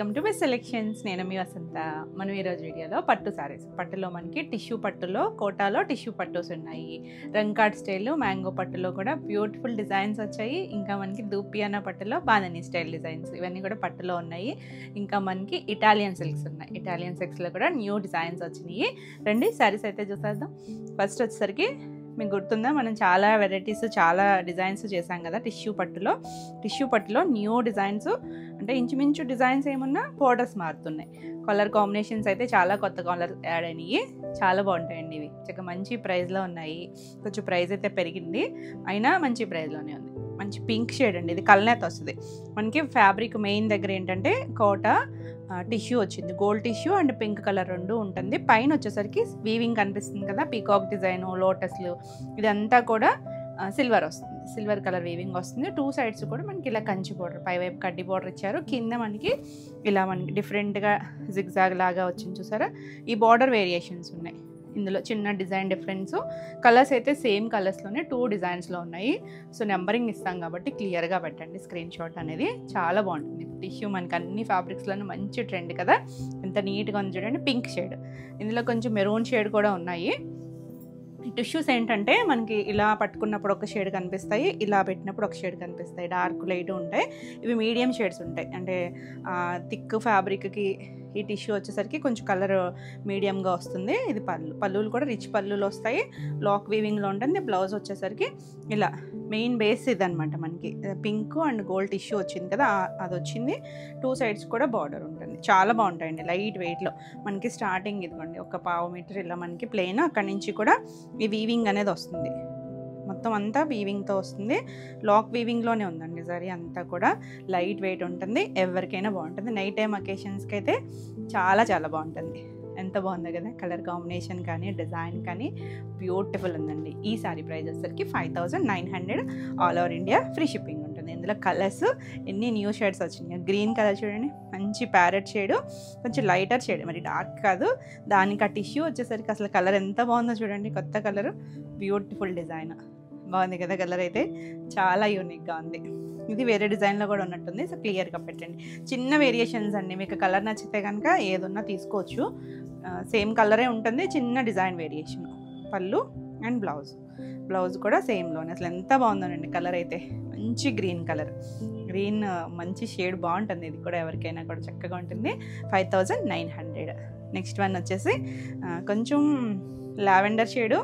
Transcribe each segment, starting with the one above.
Welcome to my selections. నేను మీ వసంత. మనం ఈరోజు వీడియోలో పట్టు సారీస్, పట్టులో మనకి టిష్యూ పట్టులో కోటాలో టిష్యూ పట్టుస్ ఉన్నాయి. రంకాడ్ స్టైల్, మ్యాంగో పట్టులో కూడా బ్యూటిఫుల్ డిజైన్స్ వచ్చాయి. ఇంకా మనకి దూపియానా పట్టులో బాందని స్టైల్ డిజైన్స్, ఇవన్నీ కూడా పట్టులో ఉన్నాయి. ఇంకా మనకి ఇటాలియన్ సిల్క్స్ ఉన్నాయి. ఇటాలియన్ సిల్క్స్లో కూడా న్యూ డిజైన్స్ వచ్చినాయి. రండి సారీస్ అయితే చూసేద్దాం. ఫస్ట్ వచ్చేసరికి మీకు గుర్తుందా, మనం చాలా వెరైటీస్, చాలా డిజైన్స్ చేసాం కదా టిష్యూ పట్టులో. టిష్యూ పట్టులో న్యూ డిజైన్స్ అంటే ఇంచుమించు డిజైన్స్ ఏమున్నా బోర్డర్స్ మారుతున్నాయి. కలర్ కాంబినేషన్స్ అయితే చాలా కొత్త కలర్ యాడ్ అయినాయి. చాలా బాగుంటాయండి ఇవి. చక్కగా మంచి ప్రైస్లో ఉన్నాయి. కొంచెం ప్రైస్ అయితే పెరిగింది, అయినా మంచి ప్రైస్లోనే ఉంది. మంచి పింక్ షేడ్ అండి, ఇది కల్నేత వస్తుంది మనకి. ఫ్యాబ్రిక్ మెయిన్ దగ్గర ఏంటంటే కోట టిష్యూ వచ్చింది, gold tissue and pink colour రెండు ఉంటుంది. పైన వచ్చేసరికి వీవింగ్ కనిపిస్తుంది కదా, పీకాక్ డిజైన్, లోటస్లు, ఇదంతా కూడా సిల్వర్ వస్తుంది. సిల్వర్ కలర్ వీవింగ్ వస్తుంది. టూ సైడ్స్ కూడా మనకి ఇలా కంచి బోర్డర్, పైవైపు కడ్డీ బోర్డర్ ఇచ్చారు. కింద మనకి ఇలా మనకి డిఫరెంట్గా జిగ్జాగ్ లాగా వచ్చింది చూసారా. ఈ బార్డర్ వేరియేషన్స్ ఉన్నాయి ఇందులో, చిన్న డిజైన్ డిఫరెన్స్. కలర్స్ అయితే సేమ్ కలర్స్లోనే 2 డిజైన్స్లో ఉన్నాయి. సో నెంబరింగ్ ఇస్తాం కాబట్టి క్లియర్గా పెట్టండి స్క్రీన్ షాట్ అనేది. చాలా బాగుంటుంది టిష్యూ. మనకి అన్ని ఫ్యాబ్రిక్స్లోనే మంచి ట్రెండ్ కదా, ఎంత నీట్గా ఉంది చూడండి. పింక్ షేడ్, ఇందులో కొంచెం మెరూన్ షేడ్ కూడా ఉన్నాయి. టిష్యూస్ ఏంటంటే మనకి ఇలా పట్టుకున్నప్పుడు ఒక షేడ్ కనిపిస్తాయి, ఇలా పెట్టినప్పుడు ఒక షేడ్ కనిపిస్తాయి. డార్క్ లైట్ ఉంటాయి. ఇవి మీడియం షేడ్స్ ఉంటాయి. అంటే థిక్ ఫ్యాబ్రిక్కి ఈ టిష్యూ వచ్చేసరికి కొంచెం కలర్ మీడియంగా వస్తుంది. ఇది పళ్ళులు కూడా రిచ్ పళ్ళులు వస్తాయి. లాక్ వీవింగ్లో ఉంటుంది. బ్లౌజ్ వచ్చేసరికి ఇలా మెయిన్ బేస్ ఇదనమాట. మనకి పింక్ అండ్ గోల్డ్ టిష్యూ వచ్చింది కదా, అది వచ్చింది. 2 సైడ్స్ కూడా బార్డర్ ఉంటుంది. చాలా బాగుంటాయండి, లైట్ వెయిట్లో. మనకి స్టార్టింగ్ ఇదిగోండి ఒక 1/2 మీటర్ ఇలా మనకి ప్లెయిన్, అక్కడి నుంచి కూడా ఈ వీవింగ్ అనేది వస్తుంది. మొత్తం అంతా వీవింగ్తో వస్తుంది. లాక్ వీవింగ్లోనే ఉందండి సారీ అంతా కూడా. లైట్ వెయిట్ ఉంటుంది, ఎవరికైనా బాగుంటుంది. నైట్ టైం అకేషన్స్కి అయితే చాలా చాలా బాగుంటుంది. ఎంత బాగుంది కదా, కలర్ కాంబినేషన్ కానీ డిజైన్ కానీ బ్యూటిఫుల్ ఉందండి. ఈ సారీ ప్రైస్ వచ్చేసరికి 5900, all over India free shipping ఉంటుంది. ఇందులో కలర్స్ ఎన్ని న్యూ షేడ్స్ వచ్చినాయి. గ్రీన్ కలర్ చూడండి, మంచి ప్యారెట్ షేడు, కొంచెం లైటర్ షేడ్, మరి డార్క్ కాదు. దానికి ఆ టిష్యూ వచ్చేసరికి అసలు కలర్ ఎంత బాగుందో చూడండి. కొత్త కలర్, బ్యూటిఫుల్ డిజైన్. బాగుంది కదా కలర్ అయితే, చాలా యూనిక్గా ఉంది. ఇది వేరే డిజైన్లో కూడా ఉన్నట్టుంది. సో క్లియర్గా పెట్టండి. చిన్న వేరియేషన్స్ అండి, మీకు కలర్ నచ్చితే కనుక ఏదన్నా తీసుకోవచ్చు. సేమ్ కలరే ఉంటుంది, చిన్న డిజైన్ వేరియేషన్. పళ్ళు అండ్ బ్లౌజ్ కూడా సేమ్లోనే. అసలు ఎంత బాగుందోనండి కలర్ అయితే. మంచి గ్రీన్ కలర్, గ్రీన్ మంచి షేడ్, బాగుంటుంది. ఇది కూడా ఎవరికైనా కూడా చక్కగా ఉంటుంది. 5900. నెక్స్ట్ వన్ వచ్చేసి కొంచెం లావెండర్ షేడు,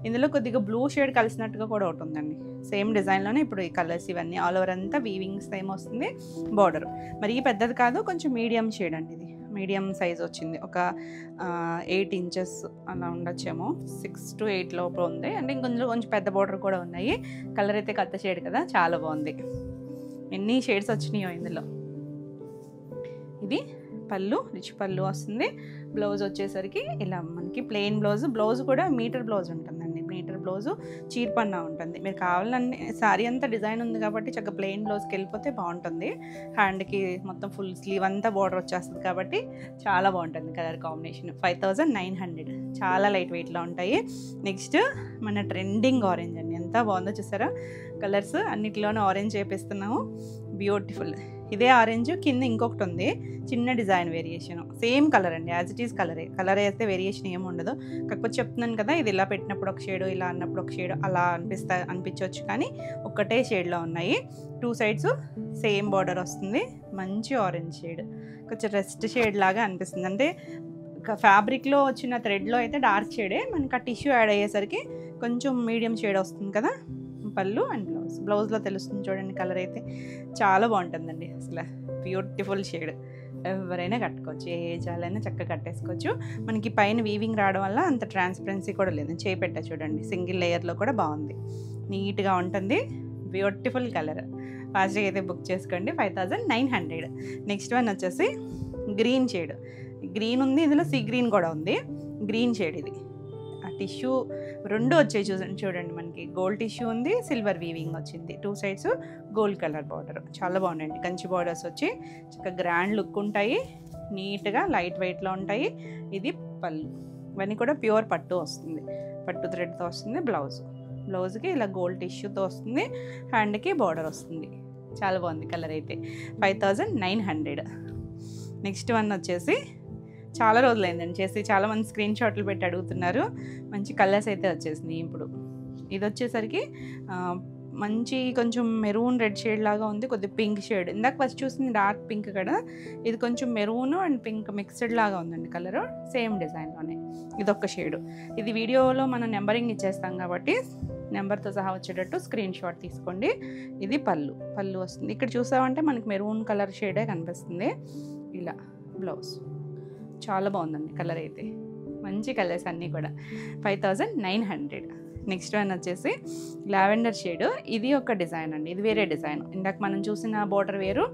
ఇందులో కొద్దిగా బ్లూ షేడ్ కలిసినట్టుగా కూడా ఒకటి ఉందండి. సేమ్ డిజైన్లోనే ఇప్పుడు ఈ కలర్స్ ఇవన్నీ ఆల్ ఓవర్ అంతా వీవింగ్ సేమ్ వస్తుంది. బార్డర్ మరి పెద్దది కాదు, కొంచెం మీడియం షేడ్ అండి. ఇది మీడియం సైజ్ వచ్చింది. ఒక 8 ఇంచెస్ అలా ఉండొచ్చేమో, 6 to 8 లోపల ఉంది. అంటే ఇంకొంచెం కొంచెం పెద్ద బార్డర్ కూడా ఉన్నాయి. కలర్ అయితే కొత్త షేడ్ కదా, చాలా బాగుంది. ఎన్ని షేడ్స్ వచ్చినాయో ఇందులో. ఇది పళ్ళు, రిచ్ పళ్ళు వస్తుంది. బ్లౌజ్ వచ్చేసరికి ఇలా మనకి ప్లెయిన్ బ్లౌజ్ కూడా మీటర్ బ్లౌజ్ ఉంటుందండి. మీటర్ బ్లౌజు చీర్పన్నా ఉంటుంది. మీరు కావాలని శారీ అంతా డిజైన్ ఉంది కాబట్టి చక్కగా ప్లెయిన్ బ్లౌజ్కి వెళ్ళిపోతే బాగుంటుంది. హ్యాండ్కి మొత్తం ఫుల్ స్లీవ్ అంతా బార్డర్ వచ్చేస్తుంది కాబట్టి చాలా బాగుంటుంది కలర్ కాంబినేషన్. 5900, చాలా లైట్ వెయిట్లో ఉంటాయి. నెక్స్ట్ మన ట్రెండింగ్ ఆరెంజ్ అండి, ఎంత బాగుందో చూసారా. కలర్స్ అన్నిటిలోనూ ఆరెంజ్ చేపిస్తున్నాము, బ్యూటిఫుల్. ఇదే ఆరెంజ్ కింద ఇంకొకటి ఉంది, చిన్న డిజైన్ వేరియేషన్. సేమ్ కలర్ అండి, యాజ్ ఇట్ ఈస్ కలర్ అయితే వేరియేషన్ ఏమి ఉండదు. కాకపోతే చెప్తున్నాను కదా, ఇది ఇలా పెట్టినప్పుడు ఒక షేడు, ఇలా అన్నప్పుడు ఒక షేడు, అలా అనిపించవచ్చు. కానీ ఒక్కటే షేడ్లో ఉన్నాయి. 2 సైడ్స్ సేమ్ బార్డర్ వస్తుంది. మంచి ఆరెంజ్ షేడ్, కొంచెం రెస్ట్ షేడ్ లాగా అనిపిస్తుంది. అంటే ఫ్యాబ్రిక్లో వచ్చిన థ్రెడ్లో అయితే డార్క్ షేడే, మనకి ఆ టిష్యూ యాడ్ అయ్యేసరికి కొంచెం మీడియం షేడ్ వస్తుంది కదా. పళ్ళు అండ్ బ్లౌజ్లో తెలుస్తుంది చూడండి. కలర్ అయితే చాలా బాగుంటుందండి, అసలు బ్యూటిఫుల్ షేడ్. ఎవరైనా కట్టుకోవచ్చు, ఏ ఏజ్ వాళ్ళైనా చక్కగా కట్టేసుకోవచ్చు. మనకి పైన వీవింగ్ రావడం వల్ల అంత ట్రాన్స్పరెన్సీ కూడా లేదు. చేపెట్ట చూడండి, సింగిల్ లేయర్లో కూడా బాగుంది, నీట్గా ఉంటుంది. Beautiful colour. ఫాస్ట్గా అయితే బుక్ చేసుకోండి. 5900. నెక్స్ట్ వన్ వచ్చేసి గ్రీన్ షేడ్. గ్రీన్ ఉంది, ఇందులో సీ గ్రీన్ కూడా ఉంది. గ్రీన్ షేడ్ ఇది. ఆ టిష్యూ రెండు వచ్చాయి చూడండి. మనకి గోల్డ్ టిష్యూ ఉంది, సిల్వర్ వీవింగ్ వచ్చింది. 2 సైడ్స్ గోల్డ్ కలర్ బార్డర్. చాలా బాగుందండి, కంచి బార్డర్స్ వచ్చి చక్కగా గ్రాండ్ లుక్ ఉంటాయి. నీట్గా లైట్ వెయిట్లో ఉంటాయి. ఇది పళ్ళు. ఇవన్నీ కూడా ప్యూర్ పట్టు వస్తుంది, పట్టు థ్రెడ్తో వస్తుంది. బ్లౌజ్కి ఇలా గోల్డ్ టిష్యూతో వస్తుంది. హ్యాండ్కి బార్డర్ వస్తుంది. చాలా బాగుంది కలర్ అయితే. 5900. నెక్స్ట్ వన్ వచ్చేసి చాలా రోజులైందండి చేసి, చాలామంది స్క్రీన్ షాట్లు పెట్టి అడుగుతున్నారు. మంచి కలర్స్ అయితే వచ్చేసినాయి ఇప్పుడు. ఇది వచ్చేసరికి మంచి కొంచెం మెరూన్ రెడ్ షేడ్ లాగా ఉంది, కొద్దిగా పింక్ షేడ్. ఇందాక ఫస్ట్ చూసింది డార్క్ పింక్ కదా, ఇది కొంచెం మెరూన్ అండ్ పింక్ మిక్స్డ్ లాగా ఉందండి కలర్, సేమ్ డిజైన్లోనే. ఇదొక షేడు. ఇది వీడియోలో మనం నెంబరింగ్ ఇచ్చేస్తాం కాబట్టి నెంబర్తో సహా వచ్చేటట్టు స్క్రీన్ షాట్ తీసుకోండి. ఇది పళ్ళు వస్తుంది. ఇక్కడ చూసామంటే మనకి మెరూన్ కలర్ షేడే కనిపిస్తుంది. ఇలా బ్లౌజ్ చాలా బాగుందండి కలర్ అయితే, మంచి కలర్స్ అన్నీ కూడా. 5900. నెక్స్ట్ వన్ వచ్చేసి లావెండర్ షేడ్. ఇది ఒక డిజైన్ అండి, ఇది వేరే డిజైన్. ఇందాక మనం చూసిన బోర్డర్ వేరు,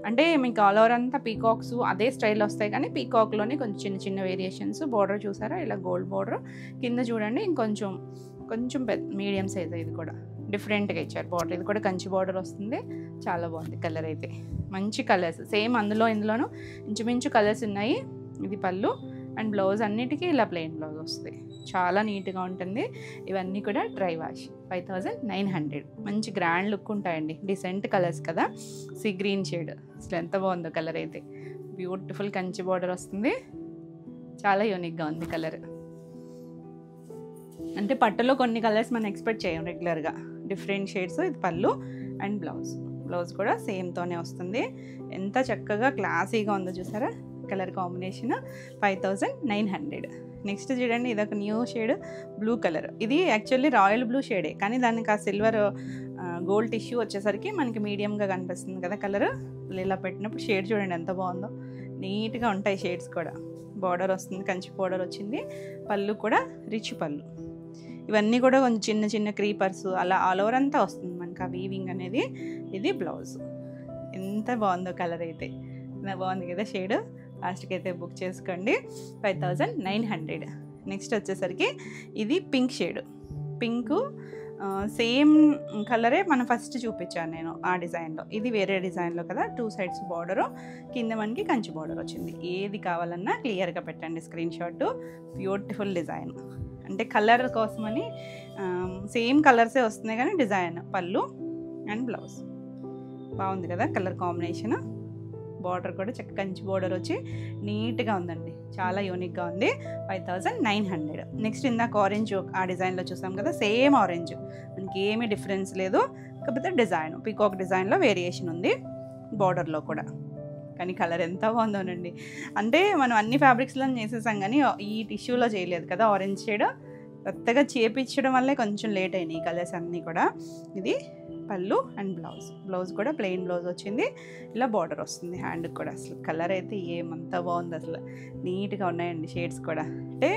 అంటే మీకు ఆల్ ఓవర్ అంతా పీకాక్స్ అదే స్టైల్ వస్తాయి, కానీ పీకాక్లోనే కొంచెం చిన్న చిన్న వేరియేషన్స్. బోర్డర్ చూసారా ఇలా గోల్డ్ బోర్డర్, కింద చూడండి ఇంకొంచెం పెద్ద మీడియం సైజ్. ఇది కూడా డిఫరెంట్గా ఇచ్చారు బార్డర్. ఇది కూడా కంచి బార్డర్ వస్తుంది. చాలా బాగుంది కలర్ అయితే, మంచి కలర్స్. సేమ్ ఇందులోనూ ఇంచుమించు కలర్స్ ఉన్నాయి. ఇది పళ్ళు అండ్ బ్లౌజ్ అన్నిటికీ ఇలా ప్లెయిన్ బ్లౌజ్ వస్తుంది. చాలా నీట్గా ఉంటుంది. ఇవన్నీ కూడా డ్రై వాష్. 5900. మంచి గ్రాండ్ లుక్ ఉంటాయండి, డిసెంట్ కలర్స్ కదా. సీ గ్రీన్ షేడ్, అసలు ఎంత బాగుందో కలర్ అయితే. బ్యూటిఫుల్ కంచి బార్డర్ వస్తుంది. చాలా యూనిక్గా ఉంది కలర్. అంటే పట్టులో కొన్ని కలర్స్ మనం ఎక్స్పెక్ట్ చేయం రెగ్యులర్గా, డిఫరెంట్ షేడ్స్. ఇది పళ్ళు అండ్ బ్లౌజ్ కూడా సేమ్తోనే వస్తుంది. ఎంత చక్కగా క్లాసీగా ఉందో చూసారా కలర్ కాంబినేషన్. 5900. నెక్స్ట్ చూడండి, ఇదొక న్యూ షేడ్ బ్లూ కలర్. ఇది యాక్చువల్లీ రాయల్ బ్లూ షేడే, కానీ దానికి ఆ సిల్వర్ గోల్డ్ టిష్యూ వచ్చేసరికి మనకి మీడియంగా కనిపిస్తుంది కదా కలర్. ఇలా పెట్టినప్పుడు షేడ్ చూడండి ఎంత బాగుందో, నీట్గా ఉంటాయి షేడ్స్ కూడా. బార్డర్ వస్తుంది, కంచి బార్డర్ వచ్చింది. పళ్ళు కూడా రిచ్ పళ్ళు. ఇవన్నీ కూడా కొంచెం చిన్న చిన్న క్రీపర్స్ అలా ఆల్ ఓవర్ అంతా వస్తుంది మనకి ఆ వీవింగ్ అనేది. ఇది బ్లౌజ్. ఎంత బాగుందో కలర్ అయితే, బాగుంది కదా షేడ్. లాస్ట్కి అయితే బుక్ చేసుకోండి. 5900. నెక్స్ట్ వచ్చేసరికి ఇది పింక్ షేడ్. పింక్ సేమ్ కలరే మనం ఫస్ట్ చూపించాను నేను ఆ డిజైన్లో. ఇది వేరే డిజైన్లో కదా, 2 సైడ్స్ బార్డరు, కింద మనకి కంచి బార్డర్ వచ్చింది. ఏది కావాలన్నా క్లియర్గా పెట్టండి స్క్రీన్ షాట్. Beautiful design. అంటే కలర్ కోసమని సేమ్ కలర్సే వస్తున్నాయి, కానీ డిజైన్ పళ్ళు అండ్ బ్లౌజ్ బాగుంది కదా కలర్ కాంబినేషన్. బార్డర్ కూడా చక్కగా కంచి బార్డర్ వచ్చి నీట్గా ఉందండి, చాలా యూనిక్గా ఉంది. 5900. నెక్స్ట్ ఇందాక ఆరెంజ్ ఆ డిజైన్లో చూసాం కదా, సేమ్ ఆరెంజ్, మనకి ఏమీ డిఫరెన్స్ లేదు. కాకపోతే డిజైన్ పీకాక్ డిజైన్లో వేరియేషన్ ఉంది బార్డర్లో కూడా. కానీ కలర్ ఎంత బాగుందోనండి. అంటే మనం అన్ని ఫ్యాబ్రిక్స్లో చేసేసాం, కానీ ఈ టిష్యూలో చేయలేదు కదా ఆరెంజ్ షేడ్. కొత్తగా చేపించడం వల్లే కొంచెం లేట్ అయినాయి ఈ కలర్స్ అన్నీ కూడా. ఇది పళ్ళు అండ్ బ్లౌజ్ కూడా ప్లెయిన్ బ్లౌజ్ వచ్చింది. ఇలా బార్డర్ వస్తుంది హ్యాండ్కి కూడా. అసలు కలర్ అయితే ఏమంతా బాగుంది, అసలు నీట్గా ఉన్నాయండి షేడ్స్ కూడా. అంటే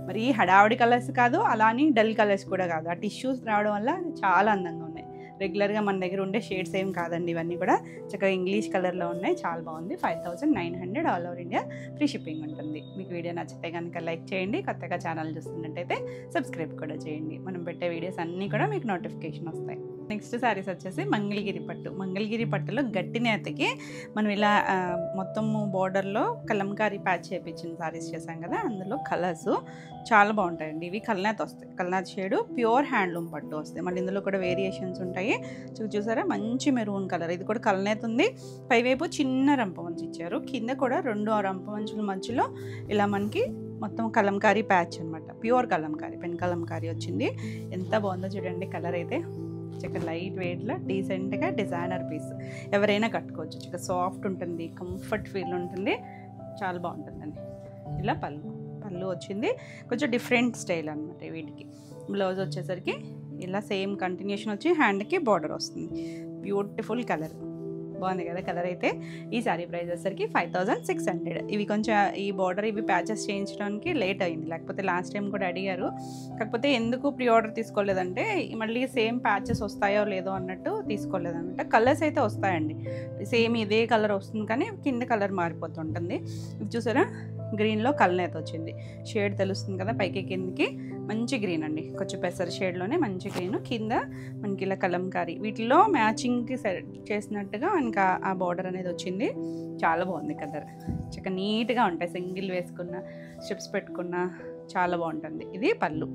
మరి హడావుడి కలర్స్ కాదు, అలానే డల్ కలర్స్ కూడా కాదు. ఆ టిష్యూస్ రావడం వల్ల చాలా అందంగా ఉన్నాయి. రెగ్యులర్గా మన దగ్గర ఉండే షేడ్స్ ఏం కాదండి, ఇవన్నీ కూడా చక్కగా ఇంగ్లీష్ కలర్లో ఉన్నాయి. చాలా బాగుంది. 5900 all over India free shipping ఉంటుంది. మీకు వీడియో నచ్చితే కనుక లైక్ చేయండి. కొత్తగా ఛానల్ చూస్తున్నట్టయితే సబ్స్క్రైబ్ కూడా చేయండి. మనం పెట్టే వీడియోస్ అన్నీ కూడా మీకు నోటిఫికేషన్ వస్తాయి. నెక్స్ట్ శారీస్ వచ్చేసి మంగళగిరి పట్టు. మంగళగిరి పట్టులో గట్టి నేతకి మనం ఇలా మొత్తము బార్డర్లో కలంకారీ ప్యాచ్ చేయించిన శారీస్ చేసాం కదా, అందులో కలర్స్ చాలా బాగుంటాయండి. ఇవి కల్నేత వస్తాయి, కల్నేత షేడు ప్యూర్ హ్యాండ్లూమ్ పట్టు వస్తాయి. మళ్ళీ ఇందులో కూడా వేరియేషన్స్ ఉంటాయి. చూసారా మంచి మెరూన్ కలర్. ఇది కూడా కల్నేత ఉంది. పైవైపు చిన్న రంపమంచు ఇచ్చారు, కింద కూడా 2 రంపమంచుల మధ్యలో ఇలా మనకి మొత్తం కలంకారీ ప్యాచ్ అనమాట. ప్యూర్ కలంకారీ, పెన్ కలంకారీ వచ్చింది. ఎంత బాగుందో చూడండి కలర్ అయితే. చక్కగా లైట్ వెయిట్లో డీసెంట్గా డిజైనర్ పీస్, ఎవరైనా కట్టుకోవచ్చు. చక్కగా సాఫ్ట్ ఉంటుంది, కంఫర్ట్ ఫీల్ ఉంటుంది, చాలా బాగుంటుందండి. ఇలా పళ్ళు వచ్చింది, కొంచెం డిఫరెంట్ స్టైల్ అనమాట వీటికి. బ్లౌజ్ వచ్చేసరికి ఇలా సేమ్ కంటిన్యూషన్ వచ్చి హ్యాండ్కి బార్డర్ వస్తుంది. బ్యూటిఫుల్ కలర్, బాగుంది కదా కలర్ అయితే. ఈ సారీ ప్రైస్ వచ్చేసరికి 5600. ఇవి కొంచెం ఈ బార్డర్ ఇవి ప్యాచెస్ చేయించడానికి లేట్ అయింది, లేకపోతే లాస్ట్ టైం కూడా అడిగారు. కాకపోతే ఎందుకు ప్రీ ఆర్డర్ తీసుకోలేదంటే మళ్ళీ సేమ్ ప్యాచెస్ వస్తాయో లేదో అన్నట్టు తీసుకోలేదన్నమాట. కలర్స్ అయితే వస్తాయండి, సేమ్ ఇదే కలర్ వస్తుంది, కానీ కింద కలర్ మారిపోతుంటుంది. ఇది చూసారా గ్రీన్లో కల్నేత వచ్చింది. షేడ్ తెలుస్తుంది కదా పైకి కిందకి. మంచి గ్రీన్ అండి, కొంచెం పెసర్ షేడ్లోనే మంచి గ్రీన్. కింద మనకి ఇలా కలంకారీ, వీటిలో మ్యాచింగ్కి సెట్ చేసినట్టుగా మనకి ఆ బార్డర్ అనేది వచ్చింది. చాలా బాగుంది కలర్. చక్కగా నీట్గా ఉంటాయి, సింగిల్ వేసుకున్న స్ట్రిప్స్ పెట్టుకున్న చాలా బాగుంటుంది. ఇది పళ్ళు.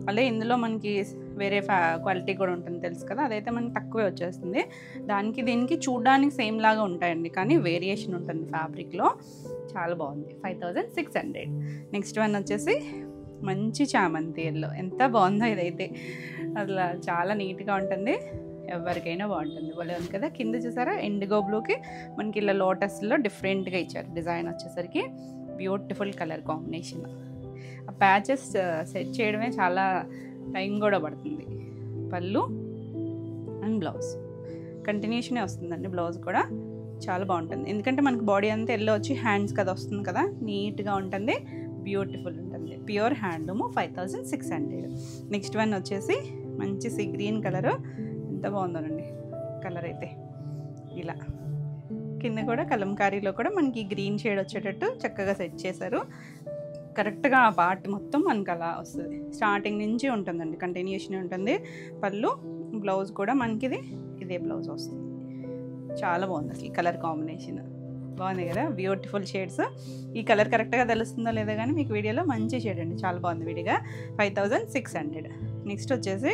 అలాగే ఇందులో మనకి వేరే క్వాలిటీ కూడా ఉంటుంది తెలుసు కదా, అదైతే మనకి తక్కువే వచ్చేస్తుంది. దానికి దీనికి చూడడానికి సేమ్ లాగా ఉంటాయండి, కానీ వేరియేషన్ ఉంటుంది ఫ్యాబ్రిక్లో. చాలా బాగుంది. 5600. నెక్స్ట్ వన్ వచ్చేసి మంచి చామంతి ఎల్లో. ఎంత బాగుందో ఇదైతే, అసలు చాలా నీట్గా ఉంటుంది, ఎవరికైనా బాగుంటుంది. భలే ఉంది కదా. కింద చూసారా ఇండిగో బ్లూకి మనకి ఇలా లోటస్లో డిఫరెంట్గా ఇచ్చారు డిజైన్ వచ్చేసరికి. Beautiful colour combination. ఆ ప్యాచెస్ సెట్ చేయడమే చాలా టైం కూడా పడుతుంది. పళ్ళు అండ్ బ్లౌజ్ కంటిన్యూషనే వస్తుందండి. బ్లౌజ్ కూడా చాలా బాగుంటుంది, ఎందుకంటే మనకి బాడీ అంతా ఎల్లో వచ్చి హ్యాండ్స్కి అది వస్తుంది కదా, నీట్గా ఉంటుంది, బ్యూటిఫుల్ ఉంటుంది. Pure handloom. 5600. నెక్స్ట్ వన్ వచ్చేసి మంచి సీ గ్రీన్ కలరు. ఎంత బాగుందోనండి కలర్ అయితే. ఇలా కింద కూడా కలంకారీలో కూడా మనకి గ్రీన్ షేడ్ వచ్చేటట్టు చక్కగా సెట్ చేశారు. కరెక్ట్గా ఆ పార్ట్ మొత్తం మనకు అలా వస్తుంది. స్టార్టింగ్ నుంచి ఉంటుందండి, కంటిన్యూషన్ ఉంటుంది. పళ్ళు, బ్లౌజ్ కూడా మనకి ఇదే బ్లౌజ్ వస్తుంది. చాలా బాగుంది అసలు కలర్ కాంబినేషన్. బాగుంది కదా, బ్యూటిఫుల్ షేడ్స్. ఈ కలర్ కరెక్ట్గా తెలుస్తుందో లేదో కానీ మీకు వీడియోలో మంచి షేడ్ అండి, చాలా బాగుంది విడిగా. 5600. నెక్స్ట్ వచ్చేసి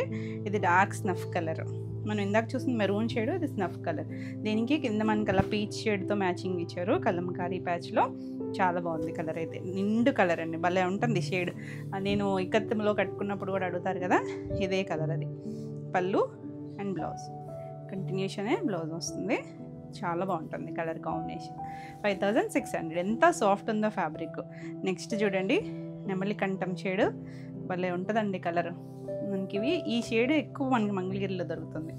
ఇది డార్క్ స్నఫ్ కలర్. మనం ఇందాక చూసిన మెరూన్ షేడ్, ఇది స్నఫ్ కలర్. దీనికి కింద మనకి అలా పీచ్ షేడ్తో మ్యాచింగ్ ఇచ్చారు కలంకారీ ప్యాచ్లో. చాలా బాగుంది కలర్ అయితే, నిండు కలర్ అండి, భలే ఉంటుంది షేడ్. నేను ఇక్కత్తులో కట్టుకున్నప్పుడు కూడా అడుగుతారు కదా, ఇదే కలర్ అది. పళ్ళు అండ్ బ్లౌజ్ కంటిన్యూషనే బ్లౌజ్ వస్తుంది. చాలా బాగుంటుంది కలర్ కాంబినేషన్. 5600. ఎంత సాఫ్ట్ ఉందో ఫ్యాబ్రిక్. నెక్స్ట్ చూడండి నెమలి కంఠం షేడ్, భలే ఉంటుందండి కలర్. మనకి ఈ షేడ్ ఎక్కువ మనకి మంగళగిరిలో దొరుకుతుంది.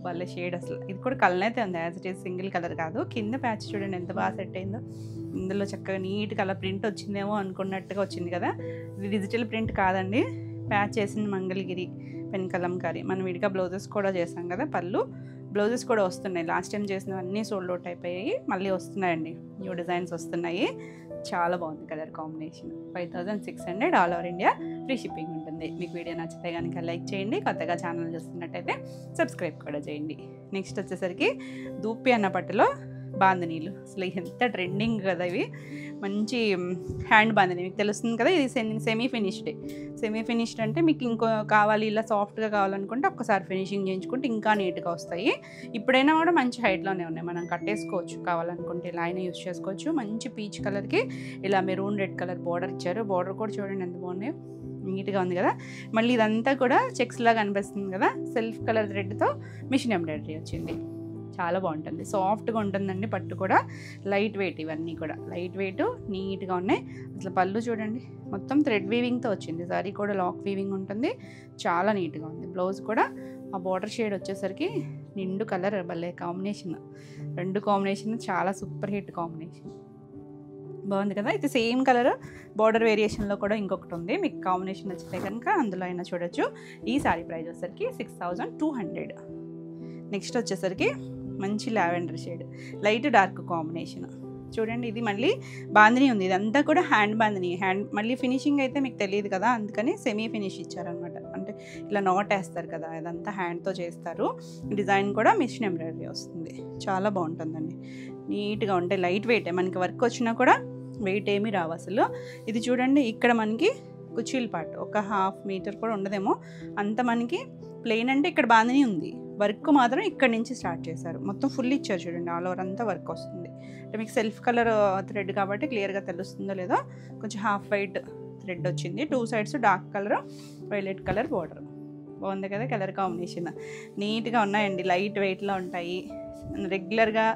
భలే షేడ్ అసలు. ఇది కూడా కలర్ అయితే ఉంది, as it is, single colour కాదు. కింద ప్యాచ్ చూడండి ఎంత బాగా సెట్ అయిందో. ఇందులో చక్కగా నీట్ కలర్ ప్రింట్ వచ్చిందేమో అనుకున్నట్టుగా వచ్చింది కదా. ఇది డిజిటల్ ప్రింట్ కాదండి, ప్యాచ్ చేసిన మంగళగిరి పెన్ కలంకారీ. మనం విడిగా బ్లౌజెస్ కూడా చేసాం కదా. పళ్ళు బ్లౌజెస్ కూడా వస్తున్నాయి. లాస్ట్ టైం చేసినవన్నీ సోల్డ్ అవుట్ అయిపోయాయి, మళ్ళీ వస్తున్నాయండి, న్యూ డిజైన్స్ వస్తున్నాయి. చాలా బాగుంది colour combination. 5600. All over India free shipping ఉంటుంది. మీకు వీడియో నచ్చితే కనుక లైక్ చేయండి, కొత్తగా ఛానల్ చూస్తున్నట్టయితే సబ్స్క్రైబ్ కూడా చేయండి. నెక్స్ట్ వచ్చేసరికి దూపి అన్న పట్టులో బాందినీలు. అసలు ఎంత ట్రెండింగ్ కదా ఇవి. మంచి హ్యాండ్ బాందిని, మీకు తెలుస్తుంది కదా, ఇది సెమీ ఫినిష్డ్. సెమీ ఫినిష్డ్ అంటే మీకు ఇంకో కావాలి, ఇలా సాఫ్ట్గా కావాలనుకుంటే ఒక్కసారి ఫినిషింగ్ చేయించుకుంటే ఇంకా నీట్గా వస్తాయి. ఇప్పుడైనా కూడా మంచి హైట్లోనే ఉన్నాయి, మనం కట్టేసుకోవచ్చు కావాలనుకుంటే, ఇలా అయినా యూస్ చేసుకోవచ్చు. మంచి పీచ్ కలర్కి ఇలా మెరూన్ రెడ్ కలర్ బార్డర్ ఇచ్చారు. బార్డర్ కూడా చూడండి ఎంత బాగున్నాయి, నీట్గా ఉంది కదా. మళ్ళీ ఇదంతా కూడా చెక్స్ లాగా అనిపిస్తుంది కదా, సెల్ఫ్ కలర్ థ్రెడ్తో మిషన్ ఎంబ్రాయిడరీ వచ్చింది. చాలా బాగుంటుంది, సాఫ్ట్గా ఉంటుందండి. పట్టు కూడా లైట్ వెయిట్, ఇవన్నీ కూడా లైట్ వెయిట్, నీట్గా ఉన్నాయి. అసలు పళ్ళు చూడండి మొత్తం థ్రెడ్ వీవింగ్తో వచ్చింది. సారీ కూడా లాక్ వీవింగ్ ఉంటుంది, చాలా నీట్గా ఉంది. బ్లౌజ్ కూడా ఆ బార్డర్ షేడ్ వచ్చేసరికి నిండు కలర్, భలే కాంబినేషన్. రెండు కాంబినేషన్ చాలా సూపర్ హిట్ కాంబినేషన్. బాగుంది కదా. ఇది సేమ్ కలర్ బార్డర్ వేరియేషన్లో కూడా ఇంకొకటి ఉంది, మీకు కాంబినేషన్ నచ్చితే కనుక అందులో అయినా చూడొచ్చు. ఈ సారీ ప్రైస్ వచ్చేసరికి 6200. నెక్స్ట్ వచ్చేసరికి మంచి lavender shade, light dark combination. చూడండి ఇది మళ్ళీ బాందిని ఉంది, ఇదంతా కూడా హ్యాండ్ బాందిని. హ్యాండ్ మళ్ళీ ఫినిషింగ్ అయితే మీకు తెలియదు కదా, అందుకని సెమీ ఫినిష్ ఇచ్చారనమాట. అంటే ఇలా నాట్ వేస్తారు కదా, ఇదంతా హ్యాండ్తో చేస్తారు. డిజైన్ కూడా మిషన్ ఎంబ్రాయిడరీ వస్తుంది. చాలా బాగుంటుందండి, నీట్గా ఉంటాయి, లైట్ వెయిటే. మనకి వర్క్ వచ్చినా కూడా వెయిట్ ఏమీ రావు అసలు. ఇది చూడండి ఇక్కడ మనకి కుచీల పార్ట్ ఒక 1/2 మీటర్ కూడా ఉండదేమో, అంత మనకి ప్లెయిన్. అంటే ఇక్కడ బాందిని ఉంది, వర్క్ మాత్రం ఇక్కడ నుంచి స్టార్ట్ చేశారు. మొత్తం ఫుల్ ఇచ్చారు చూడండి, ఆల్ ఓవర్ అంతా వర్క్ వస్తుంది. అంటే మీకు సెల్ఫ్ కలర్ థ్రెడ్ కాబట్టి క్లియర్గా తెలుస్తుందో లేదో. కొంచెం హాఫ్ వైట్ థ్రెడ్ వచ్చింది, 2 sides dark colour, violet colour border. బాగుంది కదా కలర్ కాంబినేషన్, నీట్గా ఉన్నాయండి, లైట్ వెయిట్లో ఉంటాయి. రెగ్యులర్గా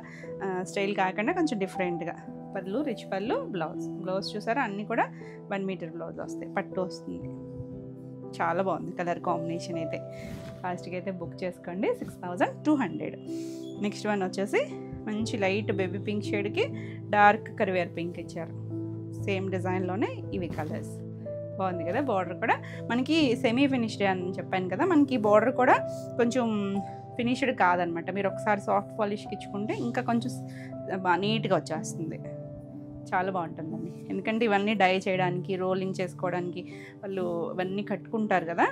స్టైల్ కాకుండా కొంచెం డిఫరెంట్గా. పళ్ళు రిచ్ పళ్ళు, బ్లౌజ్ చూసారా అన్నీ కూడా 1 మీటర్ బ్లౌజ్ వస్తాయి, పట్టు వస్తుంది. చాలా బాగుంది కలర్ కాంబినేషన్ అయితే. ఫాస్ట్గా అయితే బుక్ చేసుకోండి. 6200. నెక్స్ట్ వన్ వచ్చేసి మంచి లైట్ బేబీ పింక్ షేడ్కి డార్క్ కరివేర్ పింక్ ఇచ్చారు. సేమ్ డిజైన్లోనే ఇవి కలర్స్. బాగుంది కదా. బార్డర్ కూడా మనకి సెమీ ఫినిష్డ్ అని చెప్పాను కదా, మనకి బార్డర్ కూడా కొంచెం ఫినిష్డ్ కాదనమాట. మీరు ఒకసారి సాఫ్ట్ పాలిష్కి ఇచ్చుకుంటే ఇంకా కొంచెం నీట్గా వచ్చేస్తుంది. చాలా బాగుంటుందండి, ఎందుకంటే ఇవన్నీ డై చేయడానికి, రోలింగ్ చేసుకోవడానికి వాళ్ళు ఇవన్నీ కట్టుకుంటారు కదా.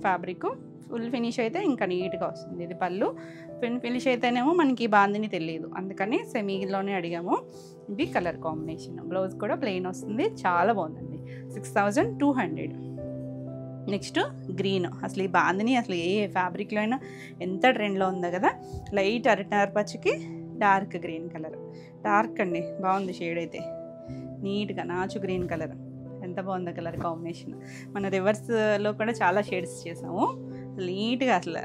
ఫ్యాబ్రిక్ ఫుల్ ఫినిష్ అయితే ఇంకా నీట్గా వస్తుంది. ఇది పళ్ళు ఫినిష్ అయితేనేమో మనకి బాందిని తెలియదు, అందుకని సెమీలోనే అడిగాము. ఇది కలర్ కాంబినేషన్. బ్లౌజ్ కూడా ప్లెయిన్ వస్తుంది, చాలా బాగుందండి. 6200. Next green. అసలు ఈ బాందిని అసలు ఏ ఫ్యాబ్రిక్లో అయినా ఎంత ట్రెండ్లో ఉందో కదా. లైట్ అరటినార పచ్చికి డార్క్ గ్రీన్ కలర్. డార్క్ అండి, బాగుంది షేడ్ అయితే. నీట్గా నాచు గ్రీన్ కలర్, ఎంత బాగుందో కలర్ కాంబినేషన్. మన రివర్స్లో కూడా చాలా షేడ్స్ చేసాము. నీట్గా అసలు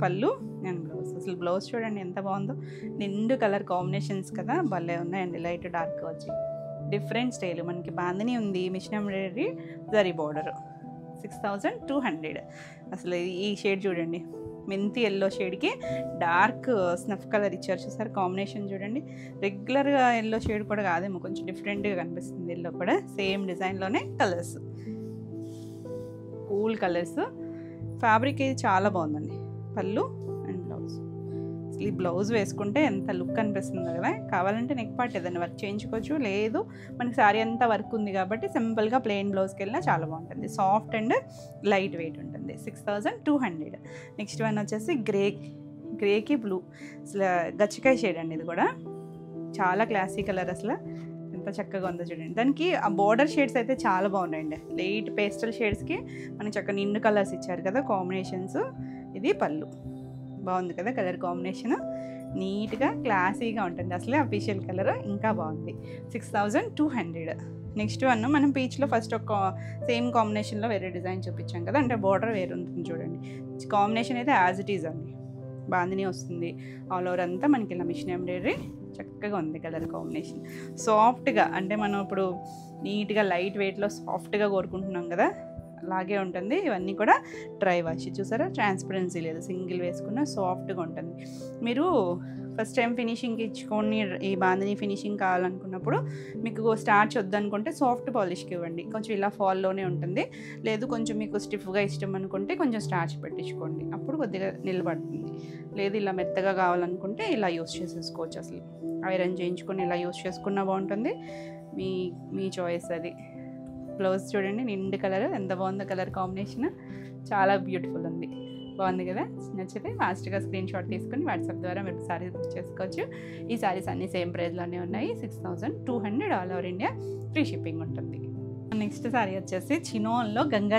పళ్ళు అండ్ బ్లౌజ్. అసలు బ్లౌజ్ చూడండి ఎంత బాగుందో. నిండు కలర్ కాంబినేషన్స్ కదా, భలే ఉన్నాయండి. లైట్ డార్క్ వచ్చి డిఫరెంట్ స్టైల్. మనకి బాందిని ఉంది, మిషన్ ఎంబ్రాయిడరీ, జరీ బోర్డర్. 6200. అసలు ఈ షేడ్ చూడండి, మెంతి ఎల్లో షేడ్కి డార్క్ స్నఫ్ కలర్ ఇచ్చారు చూసారు. కాంబినేషన్ చూడండి, రెగ్యులర్గా ఎల్లో షేడ్ కూడా కాదేమో, కొంచెం డిఫరెంట్గా కనిపిస్తుంది ఎల్లో కూడా. సేమ్ డిజైన్లోనే కలర్స్, కూల్ కలర్స్. ఫ్యాబ్రిక్ ఇది చాలా బాగుందండి. పళ్ళు అండ్ బ్లౌజ్. అసలు ఈ బ్లౌజ్ వేసుకుంటే ఎంత లుక్ అనిపిస్తుందో కదా. కావాలంటే నెక్ పార్ట్ ఏదైనా వర్క్ చేయించుకోవచ్చు, లేదు మనకి శారీ అంతా వర్క్ ఉంది కాబట్టి సింపుల్గా ప్లెయిన్ బ్లౌజ్కి వెళ్ళినా చాలా బాగుంటుంది. సాఫ్ట్ అండ్ లైట్ వెయిట్ ఉంటుంది. 6200. నెక్స్ట్ వన్ వచ్చేసి గ్రేకి బ్లూ. అసలు గచ్చికాయ షేడ్ అండి ఇది కూడా. చాలా క్లాసీ కలర్, అసలు ఎంత చక్కగా ఉందో చూడండి. దానికి ఆ బోర్డర్ షేడ్స్ అయితే చాలా బాగున్నాయండి. లైట్ పేస్టల్ షేడ్స్కి మనకి చక్కగా నిండు కలర్స్ ఇచ్చారు కదా కాంబినేషన్స్. ఇది పళ్ళు, బాగుంది కదా కలర్ కాంబినేషన్. నీట్గా క్లాసీగా ఉంటుంది. అసలే అఫీషియల్ కలర్ ఇంకా బాగుంది. 6200. నెక్స్ట్ వన్ మనం పీచ్లో ఫస్ట్ ఒక సేమ్ కాంబినేషన్లో వేరే డిజైన్ చూపించాం కదా, అంటే బార్డర్ వేరు ఉంటుంది చూడండి. కాంబినేషన్ అయితే యాజ్ ఇట్ ఈజ్ అండి. బాందిని వస్తుంది ఆల్ ఓవర్ అంతా. మనకి ఇలా మిషన్ ఎంబ్రాయిడరీ చక్కగా ఉంది కలర్ కాంబినేషన్. సాఫ్ట్గా, అంటే మనం ఇప్పుడు నీట్గా లైట్ వెయిట్లో సాఫ్ట్గా కోరుకుంటున్నాం కదా, అలాగే ఉంటుంది. ఇవన్నీ కూడా డ్రై వాష్. చూసారా, ట్రాన్స్పరెన్సీ లేదు, సింగిల్ వేసుకున్న సాఫ్ట్గా ఉంటుంది. మీరు ఫస్ట్ టైం ఫినిషింగ్కి ఇచ్చుకొని ఈ బాందిని ఫినిషింగ్ కావాలనుకున్నప్పుడు మీకు స్టార్చ్ వద్దనుకుంటే సాఫ్ట్ పాలిష్కి ఇవ్వండి, కొంచెం ఇలా ఫాల్లోనే ఉంటుంది. లేదు కొంచెం మీకు స్టిఫ్గా ఇష్టం అనుకుంటే కొంచెం స్టార్చ్ పెట్టించుకోండి, అప్పుడు కొద్దిగా నిలబడుతుంది. లేదు ఇలా మెత్తగా కావాలనుకుంటే ఇలా యూస్ చేసేసుకోవచ్చు. అసలు ఐరన్ చేయించుకొని ఇలా యూస్ చేసుకున్నా బాగుంటుంది. మీ చాయిస్ అది. బ్లౌజ్ చూడండి, నిండు కలర్, ఎంత బాగుందో కలర్ కాంబినేషన్. చాలా బ్యూటిఫుల్ ఉంది, బాగుంది కదా. నచ్చితే ఫాస్ట్గా స్క్రీన్ షాట్ తీసుకొని వాట్సాప్ ద్వారా మీరు సారీస్ బుక్ చేసుకోవచ్చు. ఈ సారీస్ అన్నీ సేమ్ ప్రైస్లోనే ఉన్నాయి. 6200 all over India, free shipping ఉంటుంది. నెక్స్ట్ సారీ వచ్చేసి చినోన్లో గంగా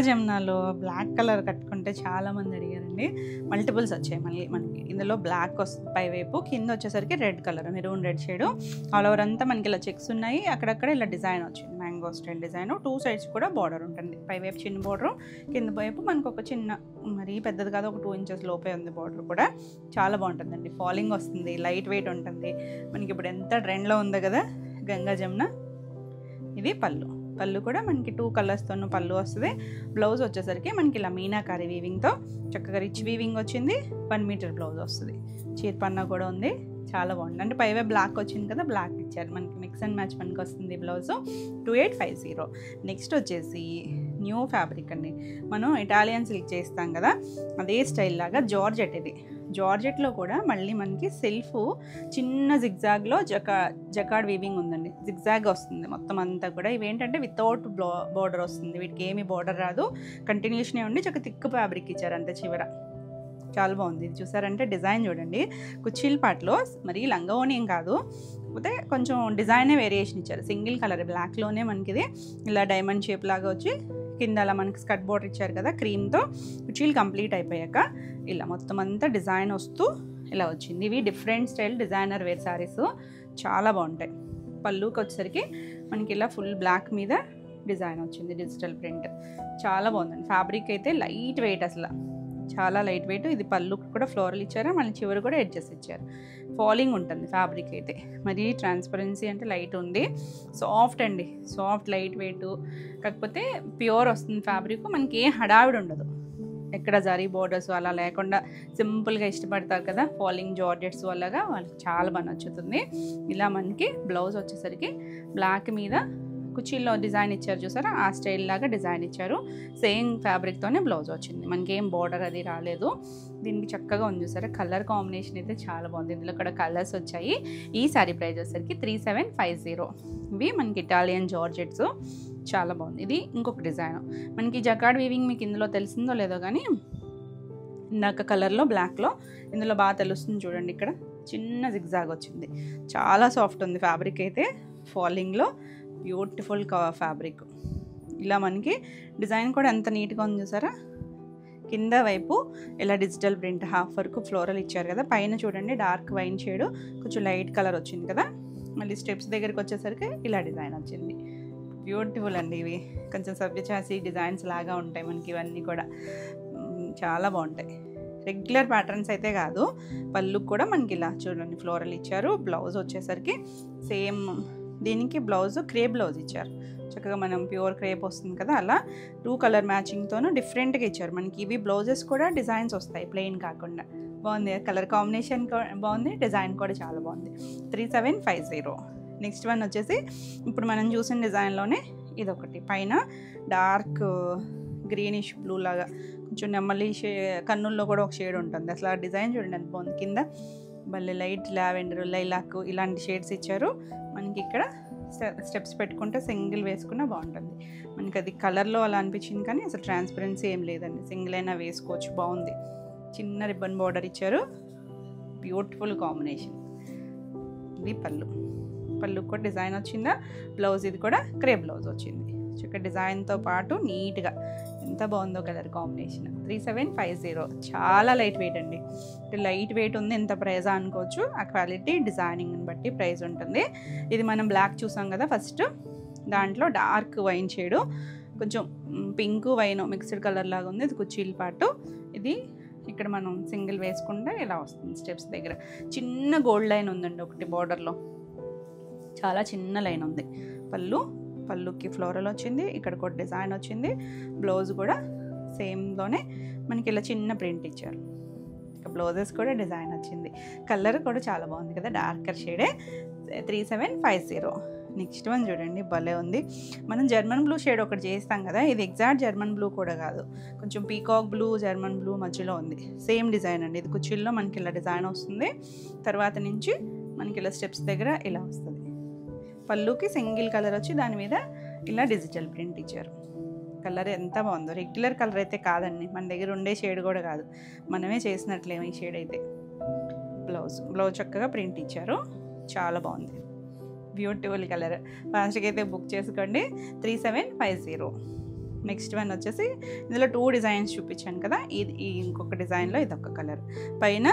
జమునాలో బ్లాక్ కలర్ కట్టుకుంటే చాలామంది అడిగారండి. మల్టిపుల్స్ వచ్చాయి మనకి. ఇందులో బ్లాక్ వస్తుంది పైవైపు, కింద వచ్చేసరికి red colour, maroon red shade. All over అంతా మనకి ఇలా చెక్స్ ఉన్నాయి. అక్కడక్కడ ఇలా డిజైన్ వచ్చింది, మ్యాంగో స్టైల్ డిజైన్. 2 సైడ్స్ కూడా బార్డర్ ఉంటుంది. పైవైపు చిన్న బార్డర్, కింద వైపు మనకు ఒక చిన్న, మరీ పెద్దది కాదు, ఒక 2 ఇంచెస్ లోపే ఉంది బార్డర్ కూడా. చాలా బాగుంటుందండి. ఫాలింగ్ వస్తుంది, లైట్ వెయిట్ ఉంటుంది. మనకి ఇప్పుడు ఎంత ట్రెండ్లో ఉందో కదా గంగా జమున. ఇది పళ్ళు కూడా మనకి 2 కలర్స్తోనూ పళ్ళు వస్తుంది. బ్లౌజ్ వచ్చేసరికి మనకి ఇలా మీనాకారి వీవింగ్తో చక్కగా రిచ్ వీవింగ్ వచ్చింది. 1 మీటర్ బ్లౌజ్ వస్తుంది. చీరపన్నా కూడా ఉంది, చాలా బాగుంది. అంటే పైవే బ్లాక్ వచ్చింది కదా, బ్లాక్ ఇచ్చారు. మనకి మిక్స్ అండ్ మ్యాచ్ మనకి వస్తుంది బ్లౌజ్. 2850. నెక్స్ట్ వచ్చేసి న్యూ ఫ్యాబ్రిక్ అండి. మనం ఇటాలియన్ సిల్క్ చేస్తాం కదా, అదే స్టైల్ లాగా జార్జెట్. ఇది జార్జెట్లో కూడా మళ్ళీ మనకి సెల్ఫ్ చిన్న జిగ్జాగ్లో జకార్డ్ వీవింగ్ ఉందండి. జిగ్జాగ్ వస్తుంది మొత్తం అంతా కూడా. ఇవేంటంటే వితౌట్ బార్డర్ వస్తుంది, వీటికి ఏమీ బార్డర్ రాదు, కంటిన్యూషనే ఉండి చక్క థిక్ ఫ్యాబ్రిక్ ఇచ్చారు అంతే చివర. చాలా బాగుంది. ఇది చూసారంటే డిజైన్ చూడండి, కుచ్చిల్ పాట్లో మరీ లంగావోని ఏం కాదు, కాకపోతే కొంచెం డిజైనే వేరియేషన్ ఇచ్చారు. సింగిల్ కలర్ బ్లాక్లోనే మనకి ఇది ఇలా డైమండ్ షేప్ లాగా వచ్చి కింద అలా మనకి స్కర్ట్ బోర్డర్ ఇచ్చారు కదా క్రీమ్తో. కుచ్చిల్ కంప్లీట్ అయిపోయాక ఇలా మొత్తం అంతా డిజైన్ వస్తూ ఇలా వచ్చింది. ఇవి different style designer wear saris, చాలా బాగుంటాయి. పళ్ళుకి వచ్చేసరికి మనకి ఇలా ఫుల్ బ్లాక్ మీద డిజైన్ వచ్చింది, డిజిటల్ ప్రింట్. చాలా బాగుందండి. ఫ్యాబ్రిక్ అయితే లైట్ వెయిట్, అసలు చాలా లైట్ వెయిట్. ఇది పళ్ళు కూడా ఫ్లోరల్ ఇచ్చారు, మళ్ళీ చివరి కూడా ఎడ్జెస్ ఇచ్చారు. ఫాలింగ్ ఉంటుంది ఫ్యాబ్రిక్ అయితే. మరి ట్రాన్స్పరెన్సీ అంటే లైట్ ఉంది, సాఫ్ట్ అండి, సాఫ్ట్ లైట్ వెయిట్. కాకపోతే ప్యూర్ వస్తుంది ఫ్యాబ్రిక్, మనకి ఏ హడావిడి ఉండదు. ఎక్కడ జరీ బోర్డర్స్ అలా లేకుండా సింపుల్గా ఇష్టపడతారు కదా ఫాలింగ్ జార్జెట్స్ వల్లగా, వాళ్ళకి చాలా బాగా నచ్చుతుంది. ఇలా మనకి బ్లౌజ్ వచ్చేసరికి బ్లాక్ మీద కుచ్చిల్లో డిజైన్ ఇచ్చారు చూసారా, ఆ స్టైల్ లాగా డిజైన్ ఇచ్చారు. సేమ్ ఫ్యాబ్రిక్తోనే బ్లౌజ్ వచ్చింది, మనకి ఏం బార్డర్ అది రాలేదు. దీనికి చక్కగా ఉంది చూసారా, కలర్ కాంబినేషన్ అయితే చాలా బాగుంది. ఇందులో కూడా కలర్స్ వచ్చాయి. ఈ శారీ ప్రైస్ వచ్చేసరికి 3750. ఇవి మనకి ఇటాలియన్ జార్జెట్స్, చాలా బాగుంది. ఇది ఇంకొక డిజైన్ మనకి జకార్డ్ వీవింగ్, మీకు ఇందులో తెలిసిందో లేదో కానీ ఇందాక కలర్లో బ్లాక్లో ఇందులో బాగా తెలుస్తుంది చూడండి. ఇక్కడ చిన్న జిగ్జాగ్ వచ్చింది, చాలా సాఫ్ట్ ఉంది ఫ్యాబ్రిక్ అయితే. ఫాలింగ్లో బ్యూటిఫుల్ ఫ్యాబ్రిక్. ఇలా మనకి డిజైన్ కూడా ఎంత నీట్గా ఉంది చూసారా. కింద వైపు ఇలా డిజిటల్ ప్రింట్ హాఫ్ వరకు ఫ్లోరల్ ఇచ్చారు కదా. పైన చూడండి డార్క్ వైన్ షేడ్ కొంచెం లైట్ కలర్ వచ్చింది కదా. మళ్ళీ స్టెప్స్ దగ్గరికి వచ్చేసరికి ఇలా డిజైన్ వచ్చింది. బ్యూటిఫుల్ అండి. ఇవి కొంచెం సభ్యచాసి డిజైన్స్ లాగా ఉంటాయి మనకి. ఇవన్నీ కూడా చాలా బాగుంటాయి. రెగ్యులర్ ప్యాటర్న్స్ అయితే కాదు. పళ్ళు కూడా మనకి ఇలా చూడండి ఫ్లోరల్ ఇచ్చారు. బ్లౌజ్ వచ్చేసరికి సేమ్ దీనికి బ్లౌజ్ క్రేప్ బ్లౌజ్ ఇచ్చారు. చక్కగా మనం ప్యూర్ క్రేప్ వస్తుంది కదా, అలా 2 కలర్ మ్యాచింగ్తోనూ డిఫరెంట్గా ఇచ్చారు మనకి. ఇవి బ్లౌజెస్ కూడా డిజైన్స్ వస్తాయి ప్లెయిన్ కాకుండా. బాగుంది కలర్ కాంబినేషన్ బాగుంది, డిజైన్ కూడా చాలా బాగుంది. 3750. నెక్స్ట్ వన్ వచ్చేసి ఇప్పుడు మనం చూసిన డిజైన్లోనే ఇదొకటి. పైన డార్క్ గ్రీనిష్ బ్లూ లాగా కొంచెం నెమ్మలి కన్నుల్లో కూడా ఒక షేడ్ ఉంటుంది. అసలు ఆ డిజైన్ చూడండి ఎంత బాగుంది. కింద మళ్ళీ లైట్ లావెండర్ లైలాక్ ఇలాంటి షేడ్స్ ఇచ్చారు మనకి. ఇక్కడ స్టెప్స్ పెట్టుకుంటే సింగిల్ వేసుకున్నా బాగుంటుంది మనకి. అది కలర్లో అలా అనిపించింది కానీ అసలు ట్రాన్స్పరెన్సీ ఏం లేదండి. సింగిల్ అయినా వేసుకోవచ్చు, బాగుంది. చిన్న రిబ్బన్ బార్డర్ ఇచ్చారు, బ్యూటిఫుల్ కాంబినేషన్. ఇది పళ్ళు కూడా డిజైన్ వచ్చిందా. బ్లౌజ్ ఇది కూడా క్రేప్ బ్లౌజ్ వచ్చింది. చక్క డిజైన్తో పాటు నీట్గా ఎంత బాగుందో కలర్ కాంబినేషన్. 3750. చాలా లైట్ వెయిట్ అండి. లైట్ వెయిట్ ఉంది, ఎంత ప్రైజ్ అనుకోవచ్చు. ఆ క్వాలిటీ డిజైనింగ్ని బట్టి ప్రైస్ ఉంటుంది. ఇది మనం బ్లాక్ చూసాం కదా ఫస్ట్, దాంట్లో డార్క్ వైన్ షేడు కొంచెం పింక్ వైన్ మిక్స్డ్ కలర్ లాగా ఉంది. ఇది కుర్చీల పాటు. ఇది ఇక్కడ మనం సింగిల్ వేసుకుంటే ఇలా వస్తుంది. స్టెప్స్ దగ్గర చిన్న గోల్డ్ లైన్ ఉందండి ఒకటి బార్డర్లో, చాలా చిన్న లైన్ ఉంది. పళ్ళుకి ఫ్లోరల్ వచ్చింది, ఇక్కడ కూడా డిజైన్ వచ్చింది. బ్లౌజ్ కూడా సేమ్లోనే మనకి ఇలా చిన్న ప్రింట్ ఇచ్చారు. ఇక బ్లౌజెస్ కూడా డిజైన్ వచ్చింది. కలర్ కూడా చాలా బాగుంది కదా, డార్కర్ షేడే. 3750. నెక్స్ట్ వన్ చూడండి భలే ఉంది. మనం జర్మన్ బ్లూ షేడ్ ఒకటి చేస్తాం కదా, ఇది ఎగ్జాక్ట్ జర్మన్ బ్లూ కూడా కాదు, కొంచెం పీకాక్ బ్లూ జర్మన్ బ్లూ మధ్యలో ఉంది. సేమ్ డిజైన్ అండి. ఇది కుర్చీల్లో మనకి ఇలా డిజైన్ వస్తుంది. తర్వాత నుంచి మనకి ఇలా స్టెప్స్ దగ్గర ఇలా వస్తుంది. పళ్ళుకి సింగిల్ కలర్ వచ్చి దాని మీద ఇలా డిజిటల్ ప్రింట్ ఇచ్చారు. కలర్ ఎంత బాగుందో. రెగ్యులర్ కలర్ అయితే కాదండి, మన దగ్గర ఉండే షేడ్ కూడా కాదు, మనమే చేసినట్లేమో ఈ షేడ్ అయితే. బ్లౌజ్ చక్కగా ప్రింట్ ఇచ్చారు, చాలా బాగుంది. Beautiful colour. ఫాస్ట్గా అయితే బుక్ చేసుకోండి. 3750. నెక్స్ట్ వన్ వచ్చేసి ఇందులో 2 డిజైన్స్ చూపించాను కదా, ఇది ఇంకొక డిజైన్లో ఇదొక కలర్. పైన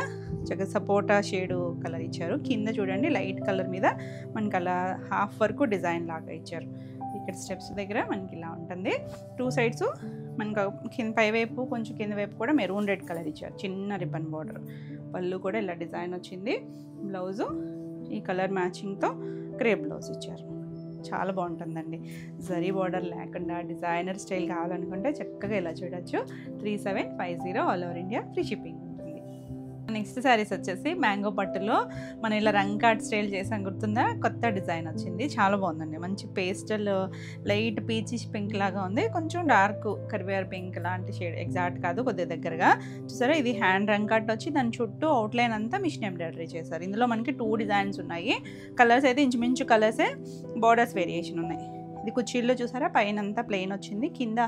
చక్కగా సపోటా షేడు కలర్ ఇచ్చారు. కింద చూడండి లైట్ కలర్ మీద మనకి అలా హాఫ్ వరకు డిజైన్ లాగా ఇచ్చారు. ఇక్కడ స్టెప్స్ దగ్గర మనకి ఇలా ఉంటుంది. 2 సైడ్స్ మనకి పై వైపు కొంచెం కింద వైపు కూడా మెరూన్ రెడ్ కలర్ ఇచ్చారు, చిన్న రిబ్బన్ బార్డర్. పళ్ళు కూడా ఇలా డిజైన్ వచ్చింది. బ్లౌజు ఈ కలర్ మ్యాచింగ్తో క్రేప్ బ్లౌజ్ ఇచ్చారు. చాలా బాగుంటుందండి. జరీ బార్డర్ లేకుండా డిజైనర్ స్టైల్ కావాలనుకుంటే చక్కగా ఇలా చూడొచ్చు. 3750. All over India free shipping ఉంటుంది. నెక్స్ట్ శారీస్ వచ్చేసి మ్యాంగో పట్టులో మనం ఇలా రంకాట్ స్టైల్ చేసాం, గుర్తుందా? కొత్త డిజైన్ వచ్చింది, చాలా బాగుందండి. మంచి పేస్టల్ లైట్ పీచిష్ పింక్ లాగా ఉంది, కొంచెం డార్క్ కరివేర్ పింక్ లాంటి షేడ్, ఎగ్జాక్ట్ కాదు కొద్దిగా దగ్గరగా. చూసారా, ఇది హ్యాండ్ రంకాట్ వచ్చి దాని చుట్టూ అవుట్లైన్ అంతా మిషన్ ఎంబ్రాయిడరీ చేశారు. ఇందులో మనకి 2 డిజైన్స్ ఉన్నాయి. కలర్స్ అయితే ఇంచుమించు కలర్సే, బార్డర్స్ వేరియేషన్ ఉన్నాయి. ఇది కుర్చీల్లో చూసారా, పైన అంతా ప్లెయిన్ వచ్చింది, కింద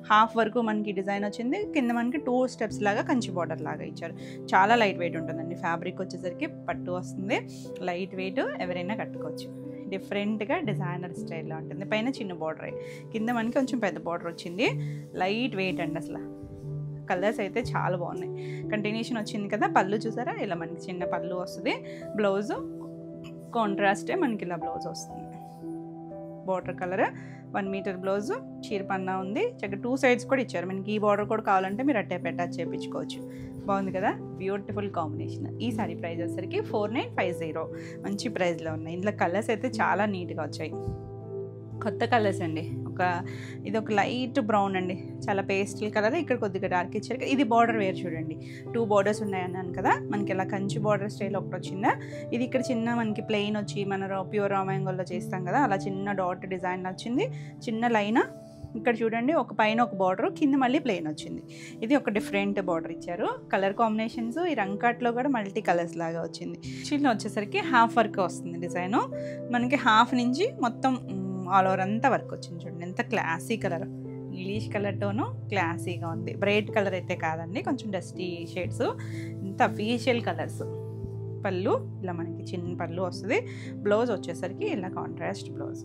హాఫ్ వరకు మనకి డిజైన్ వచ్చింది, కింద మనకి 2 స్టెప్స్ లాగా కంచి బార్డర్ లాగా ఇచ్చారు. చాలా లైట్ వెయిట్ ఉంటుందండి. ఫ్యాబ్రిక్ వచ్చేసరికి పట్టు వస్తుంది, లైట్ వెయిట్, ఎవరైనా కట్టుకోవచ్చు. డిఫరెంట్గా డిజైనర్ స్టైల్లో ఉంటుంది. పైన చిన్న బార్డర్, కింద మనకి కొంచెం పెద్ద బార్డర్ వచ్చింది. లైట్ వెయిట్ అండి అసలు. కలర్స్ అయితే చాలా బాగున్నాయి. కంటిన్యూషన్ వచ్చింది కదా. పళ్ళు చూసారా, ఇలా మనకి చిన్న పళ్ళు వస్తుంది. బ్లౌజు కాంట్రాస్టే మనకి ఇలా బ్లౌజ్ వస్తుంది. బార్డర్ కలర్ 1 మీటర్ బ్లౌజు, చీరపన్నా ఉంది. చక్కగా 2 సైడ్స్ కూడా ఇచ్చారు. మనకి ఈ బార్డర్ కూడా కావాలంటే మీరు అట్టే అటాచ్ చేయించుకోవచ్చు. బాగుంది కదా, బ్యూటిఫుల్ కాంబినేషన్. ఈ సారీ ప్రైస్ వచ్చేసరికి 4950. మంచి ప్రైస్లో ఉన్నాయి. ఇందులో కలర్స్ అయితే చాలా నీట్గా వచ్చాయి, కొత్త కలర్స్ అండి. ఇది ఒక లైట్ బ్రౌన్ అండి, చాలా పేస్టల్ కలర్. ఇక్కడ కొద్దిగా డార్క్ ఇచ్చారు. ఇది బార్డర్ వేరు చూడండి, 2 బార్డర్స్ ఉన్నాయన్నాను కదా. మనకి ఇలా కంచి బార్డర్ స్టైల్ ఒకటి వచ్చిందా. ఇది ఇక్కడ చిన్న మనకి ప్లెయిన్ వచ్చి మన ప్యూర్ రామాయంగోల్లో చేస్తాం కదా, అలా చిన్న డాట్ డిజైన్ వచ్చింది, చిన్న లైన్. ఇక్కడ చూడండి, ఒక పైన ఒక బార్డర్, కింద మళ్ళీ ప్లెయిన్ వచ్చింది. ఇది ఒక డిఫరెంట్ బార్డర్ ఇచ్చారు. కలర్ కాంబినేషన్స్ ఈ రంకాట్లో కూడా మల్టీ కలర్స్ లాగా వచ్చింది. చిన్న వచ్చేసరికి హాఫ్ వర్క్ వస్తుంది డిజైను. మనకి హాఫ్ నుంచి మొత్తం ఆల్ ఓవర్ అంతా వర్క్ వచ్చింది. చూడండి ఎంత క్లాసీ కలర్, ఇంగ్లీష్ కలర్తోనూ క్లాసీగా ఉంది. బ్రైట్ కలర్ అయితే కాదండి, కొంచెం డస్టీ షేడ్స్, ఇంత అఫీషియల్ కలర్స్. పళ్ళు ఇలా మనకి చిన్న పళ్ళు వస్తుంది. బ్లౌజ్ వచ్చేసరికి ఇలా కాంట్రాస్ట్ బ్లౌజ్.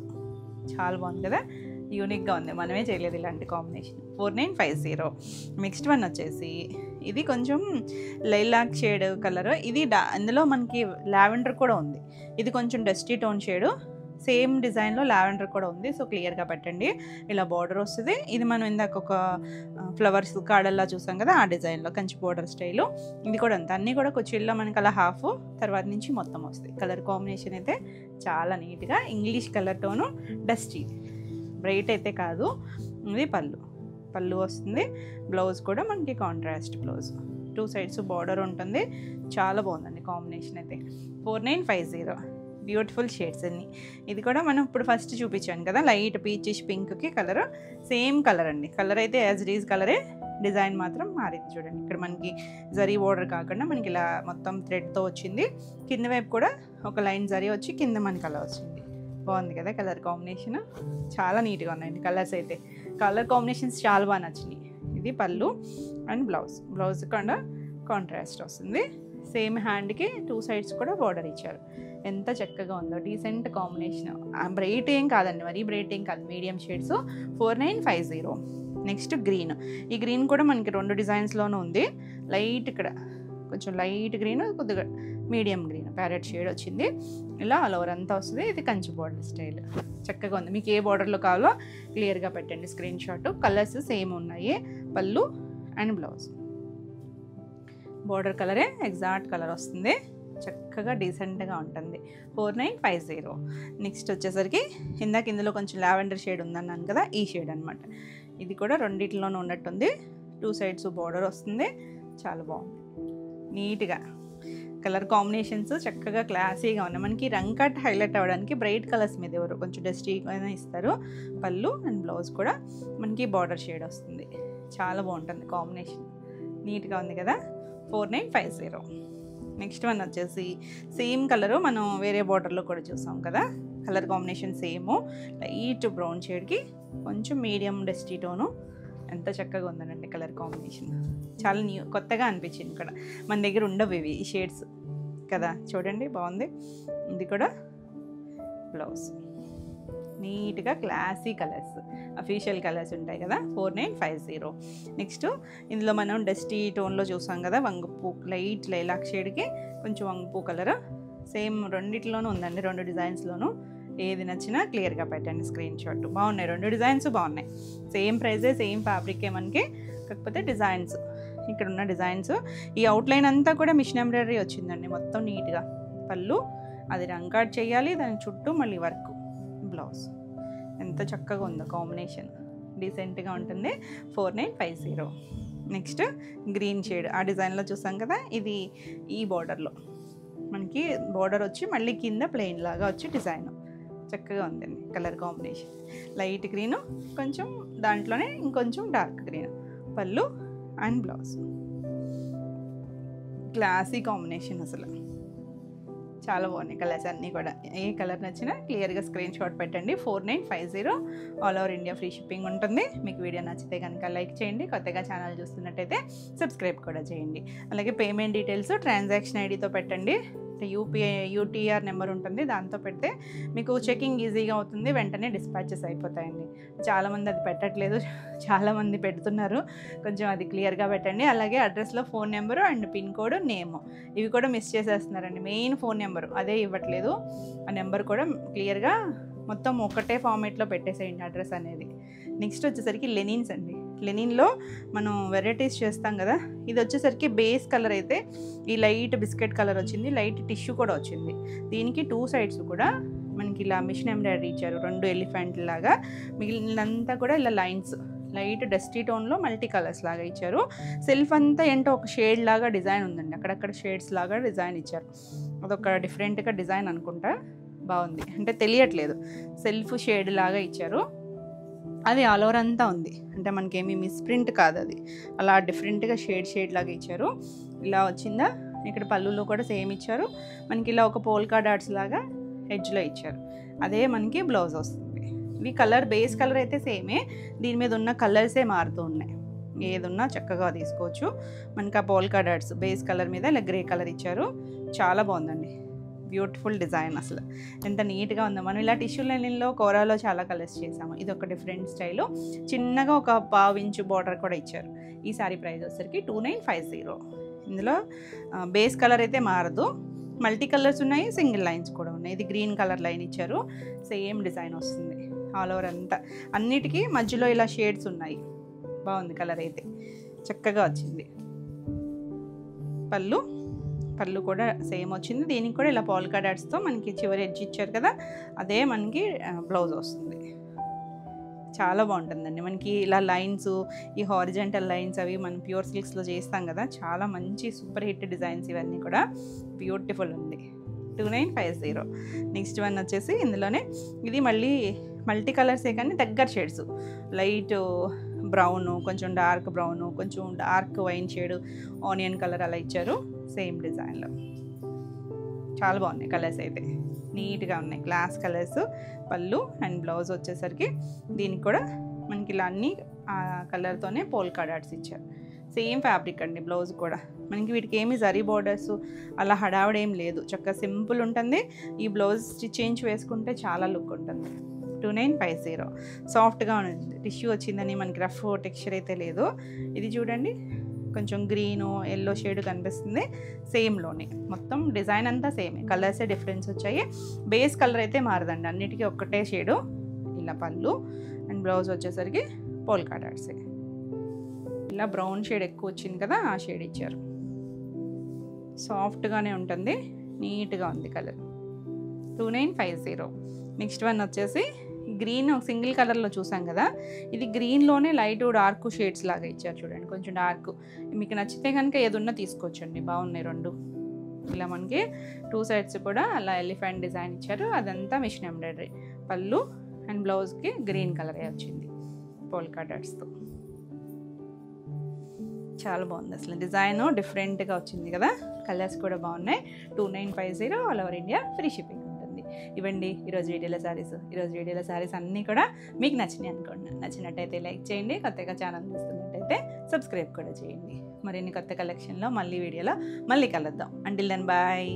చాలా బాగుంది కదా, యూనిక్గా ఉంది, మనమే చేయలేదు ఇలాంటి కాంబినేషన్. 4950. నెక్స్ట్ వన్ వచ్చేసి ఇది కొంచెం లైలాక్ షేడ్ కలర్, ఇది అందులో మనకి లావెండర్ కూడా ఉంది. ఇది కొంచెం డస్టీ టోన్ షేడు, సేమ్ డిజైన్లో లావెండర్ కూడా ఉంది. సో క్లియర్గా పెట్టండి. ఇలా బార్డర్ వస్తుంది. ఇది మనం ఇందాక ఒక ఫ్లవర్స్ కాడల్లా చూసాం కదా, ఆ డిజైన్లో కంచి బార్డర్ స్టైలు. ఇది కూడా అంత అన్నీ కూడా కుచ్చిళ్ళలో మనకి అలా హాఫ్, తర్వాత నుంచి మొత్తం వస్తాయి. కలర్ కాంబినేషన్ అయితే చాలా నీట్గా English colour tone, dusty, bright అయితే కాదు. ఇది పళ్ళు వస్తుంది. బ్లౌజ్ కూడా మనకి కాంట్రాస్ట్ బ్లౌజ్, 2 సైడ్స్ బార్డర్ ఉంటుంది. చాలా బాగుందండి కాంబినేషన్ అయితే. 4950. బ్యూటిఫుల్ షేడ్స్ అన్ని. ఇది కూడా మనం ఇప్పుడు ఫస్ట్ చూపించాను కదా, లైట్ పీచిష్ పింక్కి కలర్, సేమ్ కలర్ అండి. కలర్ అయితే యాజ్ ఇట్ ఈజ్ కలరే, డిజైన్ మాత్రం మారింది చూడండి. ఇక్కడ మనకి జరీ బార్డర్ కాకుండా మనకి ఇలా మొత్తం థ్రెడ్తో వచ్చింది. కింద వైపు కూడా ఒక లైన్ జరీ వచ్చి కింద మనకి అలా వచ్చింది. బాగుంది కదా కలర్ కాంబినేషన్, చాలా నీట్గా ఉన్నాయండి కలర్స్ అయితే. కలర్ కాంబినేషన్స్ చాలా బాగా నచ్చినాయి. ఇది పళ్ళు అండ్ బ్లౌజ్ కూడా కాంట్రాస్ట్ వస్తుంది. సేమ్ హ్యాండ్కి 2 సైడ్స్ కూడా బార్డర్ ఇచ్చారు. ఎంత చక్కగా ఉందో, డీసెంట్ కాంబినేషన్. బ్రైట్ ఏం కాదండి, మరీ బ్రైట్ ఏం కాదు, మీడియం షేడ్స్. 4950. Next green. ఈ గ్రీన్ కూడా మనకి 2 డిజైన్స్లోనూ ఉంది. లైట్, ఇక్కడ కొంచెం లైట్ గ్రీన్, కొద్దిగా మీడియం గ్రీన్, ప్యారెట్ షేడ్ వచ్చింది. ఇలా ఆల్ ఓవర్ అంతా వస్తుంది. ఇది కంచి బార్డర్ స్టైల్, చక్కగా ఉంది. మీకు ఏ బార్డర్లో కావాలో క్లియర్గా పెట్టండి స్క్రీన్ షాట్. కలర్స్ సేమ్ ఉన్నాయి. పళ్ళు అండ్ బ్లౌజ్, బార్డర్ కలరే ఎగ్జాక్ట్ కలర్ వస్తుంది. చక్కగా డీసెంట్గా ఉంటుంది. 4950. నెక్స్ట్ వచ్చేసరికి ఇందాక ఇందులో కొంచెం లావెండర్ షేడ్ ఉందన్నాను కదా, ఈ షేడ్ అనమాట. ఇది కూడా రెండిట్లోనూ ఉన్నట్టుంది. 2 సైడ్స్ బార్డర్ వస్తుంది. చాలా బాగుంది, నీట్గా కలర్ కాంబినేషన్స్ చక్కగా క్లాసీగా ఉన్నాయి. మనకి రంగ్ కట్ హైలైట్ అవ్వడానికి బ్రైట్ కలర్స్ మీద ఎవరు కొంచెం డస్టీగా ఇస్తారు. పళ్ళు అండ్ బ్లౌజ్ కూడా మనకి బార్డర్ షేడ్ వస్తుంది. చాలా బాగుంటుంది కాంబినేషన్, నీట్గా ఉంది కదా. 4950. నెక్స్ట్ వన్ వచ్చేసి సేమ్ కలరు, మనం వేరే బార్డర్లో కూడా చూసాం కదా, colour combination same. Light brown షేడ్కి కొంచెం మీడియం డస్టీ టోను. ఎంత చక్కగా ఉందనండి కలర్ కాంబినేషన్, చాలా కొత్తగా అనిపించింది. ఇక్కడ మన దగ్గర ఉండవు ఇవి ఈ షేడ్స్ కదా, చూడండి బాగుంది. ఇది కూడా బ్లౌజ్, నీట్గా క్లాసీ కలర్స్, అఫీషియల్ కలర్స్ ఉంటాయి కదా. 4950. నెక్స్ట్ ఇందులో మనం డస్టీ టోన్లో చూసాం కదా, వంగపూ, లైట్ లైలాక్ షేడ్కి కొంచెం వంగపూ కలర్. సేమ్ రెండిట్లోనూ ఉందండి, 2 డిజైన్స్లోనూ. ఏది నచ్చినా క్లియర్గా పెట్టండి స్క్రీన్ షాట్. బాగున్నాయి, 2 డిజైన్స్ బాగున్నాయి. సేమ్ ప్రైజే, సేమ్ ఫ్యాబ్రికే మనకి, కాకపోతే డిజైన్స్, ఇక్కడ ఉన్న డిజైన్స్. ఈ అవుట్లైన్ అంతా కూడా మిషన్ ఎంబ్రాయిడరీ వచ్చిందండి మొత్తం నీట్గా. పళ్ళు అది రంగ్ కట్ చేయాలి, దాని చుట్టూ మళ్ళీ వర్క్. బ్లౌజ్ ఎంత చక్కగా ఉందో కాంబినేషన్, డీసెంట్గా ఉంటుంది. 4950. నెక్స్ట్ గ్రీన్ షేడ్, ఆ డిజైన్లో చూసాం కదా, ఇది ఈ బార్డర్లో మనకి బార్డర్ వచ్చి మళ్ళీ కింద ప్లెయిన్ లాగా వచ్చి డిజైన్ చక్కగా ఉందండి. కలర్ కాంబినేషన్ లైట్ గ్రీను, కొంచెం దాంట్లోనే ఇంకొంచెం డార్క్ గ్రీన్. పళ్ళు అండ్ బ్లౌజ్, క్లాసీ కాంబినేషన్, అసలు చాలా బాగున్నాయి కలర్స్ అన్నీ కూడా. ఏ కలర్ నచ్చినా క్లియర్గా స్క్రీన్ షాట్ పెట్టండి. 4950. All over India free shipping ఉంటుంది. మీకు వీడియో నచ్చితే కనుక లైక్ చేయండి. కొత్తగా ఛానల్ చూస్తున్నట్టయితే సబ్స్క్రైబ్ కూడా చేయండి. అలాగే పేమెంట్ డీటెయిల్స్ ట్రాన్సాక్షన్ ఐడితో పెట్టండి. యూపీఐ యూటీఆర్ నెంబర్ ఉంటుంది, దాంతో పెడితే మీకు చెకింగ్ ఈజీగా అవుతుంది, వెంటనే డిస్పాచెస్ అయిపోతాయండి. చాలామంది అది పెట్టట్లేదు, చాలామంది పెడుతున్నారు. కొంచెం అది క్లియర్గా పెట్టండి. అలాగే అడ్రస్లో phone number and pin code, name, ఇవి కూడా మిస్ చేసేస్తున్నారండి. మెయిన్ ఫోన్ నెంబరు అదే ఇవ్వట్లేదు. ఆ నెంబర్ కూడా క్లియర్గా మొత్తం ఒకటే ఫార్మేట్లో పెట్టేసేయండి అడ్రస్ అనేది. నెక్స్ట్ వచ్చేసరికి లెనిన్స్ అండి. లెనిన్లో మనం వెరైటీస్ చేస్తాం కదా, ఇది వచ్చేసరికి బేస్ కలర్ అయితే ఈ లైట్ బిస్కెట్ కలర్ వచ్చింది, లైట్ టిష్యూ కూడా వచ్చింది. దీనికి 2 సైడ్స్ కూడా మనకి ఇలా మిషన్ ఎంబ్రాయిడరీ ఇచ్చారు, 2 ఎలిఫెంట్ లాగా. మిగిలినంతా కూడా ఇలా లైన్స్, లైట్ డస్టీ టోన్లో మల్టీ కలర్స్ లాగా ఇచ్చారు. సెల్ఫ్ అంతా ఏంటో ఒక షేడ్ లాగా డిజైన్ ఉందండి, అక్కడక్కడ షేడ్స్ లాగా డిజైన్ ఇచ్చారు. అదొక డిఫరెంట్గా డిజైన్ అనుకుంటా, బాగుంది, అంటే తెలియట్లేదు. సెల్ఫ్ షేడ్ లాగా ఇచ్చారు, అది ఆల్ ఓవర్ అంతా ఉంది, అంటే మనకేమీ మిస్ప్రింట్ కాదు, అది అలా డిఫరెంట్గా షేడ్ లాగా ఇచ్చారు. ఇలా వచ్చిందా, ఇక్కడ పళ్ళులో కూడా సేమ్ ఇచ్చారు. మనకి ఇలా ఒక పోల్కా డాట్స్ లాగా ఎడ్జ్లో ఇచ్చారు. అదే మనకి బ్లౌజ్ వస్తుంది. ఇవి కలర్, బేస్ కలర్ అయితే సేమే, దీని మీద ఉన్న కలర్సే మారుతూ ఉన్నాయి. ఏది ఉన్నా చక్కగా తీసుకోవచ్చు. మనకి ఆ పోల్కా డాట్స్ బేస్ కలర్ మీద ఇలా గ్రే కలర్ ఇచ్చారు. చాలా బాగుందండి, బ్యూటిఫుల్ డిజైన్ అసలు ఎంత నీట్గా ఉందో. మనం ఇలా టిష్యూ లైనింగ్లో కోరాలో చాలా కలర్స్ చేసాము. ఇది ఒక డిఫరెంట్ స్టైలు, చిన్నగా ఒక 1/2 ఇంచు బార్డర్ కూడా ఇచ్చారు. ఈ సారీ ప్రైస్ వచ్చేసరికి 2950. ఇందులో బేస్ కలర్ అయితే మారదు, మల్టీ కలర్స్ ఉన్నాయి, సింగిల్ లైన్స్ కూడా ఉన్నాయి. ఇది గ్రీన్ కలర్ లైన్ ఇచ్చారు, సేమ్ డిజైన్ వస్తుంది ఆల్ ఓవర్ అంతా. అన్నిటికీ మధ్యలో ఇలా షేడ్స్ ఉన్నాయి. బాగుంది కలర్ అయితే, చక్కగా వచ్చింది. పళ్ళు కూడా సేమ్ వచ్చింది. దీనికి కూడా ఇలా పోల్కా డాట్స్తో మనకి చివరి ఎడ్జ్ ఇచ్చారు కదా, అదే మనకి బ్లౌజ్ వస్తుంది. చాలా బాగుంటుందండి. మనకి ఇలా లైన్స్, ఈ హారిజెంటల్ లైన్స్ అవి మనం ప్యూర్ సిల్క్స్లో చేస్తాం కదా, చాలా మంచి సూపర్ హిట్ డిజైన్స్ ఇవన్నీ కూడా. బ్యూటిఫుల్ ఉంది. 2950. నెక్స్ట్ వన్ వచ్చేసి ఇందులోనే ఇది మళ్ళీ మల్టీ కలర్సే కానీ దగ్గర షేడ్స్, లైట్ బ్రౌను, కొంచెం డార్క్ బ్రౌను, కొంచెం dark wine shade, onion colour అలా ఇచ్చారు సేమ్ డిజైన్లో. చాలా బాగున్నాయి కలర్స్ అయితే, నీట్గా ఉన్నాయి. Glass colours. పళ్ళు అండ్ బ్లౌజ్ వచ్చేసరికి దీనికి కూడా మనకి ఇలా అన్ని ఆ కలర్తోనే పోల్కా డాట్స్ ఇచ్చారు. సేమ్ ఫ్యాబ్రిక్ అండి. బ్లౌజ్ కూడా మనకి వీటికి ఏమి జరీ బోర్డర్స్ అలా హడావడేం లేదు, చక్కగా సింపుల్ ఉంటుంది. ఈ బ్లౌజ్ స్టిచ్ చేయించి వేసుకుంటే చాలా లుక్ ఉంటుంది. 2950. సాఫ్ట్గా ఉంది. టిష్యూ వచ్చిందని మనకి రఫ్ టెక్స్చర్ అయితే లేదు. ఇది చూడండి, కొంచెం గ్రీను ఎల్లో షేడ్ కనిపిస్తుంది సేమ్లోనే. మొత్తం డిజైన్ అంతా సేమే, కలర్సే డిఫరెన్స్ వచ్చాయి. బేస్ కలర్ అయితే మారదండి, అన్నిటికీ ఒక్కటే షేడు. ఇలా పళ్ళు అండ్ బ్లౌజ్ వచ్చేసరికి పోల్కా డాట్సే. ఇలా బ్రౌన్ షేడ్ ఎక్కువ వచ్చింది కదా, ఆ షేడ్ ఇచ్చారు. సాఫ్ట్గానే ఉంటుంది, నీట్గా ఉంది కలర్. 2950. నెక్స్ట్ వన్ వచ్చేసి గ్రీన్ సింగిల్ కలర్లో చూసాం కదా, ఇది గ్రీన్లోనే లైట్ డార్క్ షేడ్స్ లాగా ఇచ్చారు చూడండి, కొంచెం డార్క్. మీకు నచ్చితే కనుక ఏదున్నా తీసుకోవచ్చండి, బాగున్నాయి రెండు. ఇలా మనకి 2 సైడ్స్ కూడా అలా ఎలిఫెంట్ డిజైన్ ఇచ్చారు, అదంతా మిషన్ ఎంబ్రాయిడరీ. పళ్ళు అండ్ బ్లౌజ్కి గ్రీన్ కలరే వచ్చింది పోల్కా డాట్స్తో. చాలా బాగుంది అసలు, డిజైన్ డిఫరెంట్గా వచ్చింది కదా, కలర్స్ కూడా బాగున్నాయి. 2950 all over India, free shipping ఉంటుంది. ఇవ్వండి ఈరోజు వీడియోలో శారీస్ అన్నీ కూడా మీకు నచ్చినాయి అనుకోండి. నచ్చినట్టయితే లైక్ చేయండి, కొత్తగా ఛానల్ చూస్తున్నట్టయితే సబ్స్క్రైబ్ కూడా చేయండి. మరిన్ని కొత్త కలెక్షన్లో మళ్ళీ వీడియోలో మళ్ళీ కలుద్దాం. Until then bye.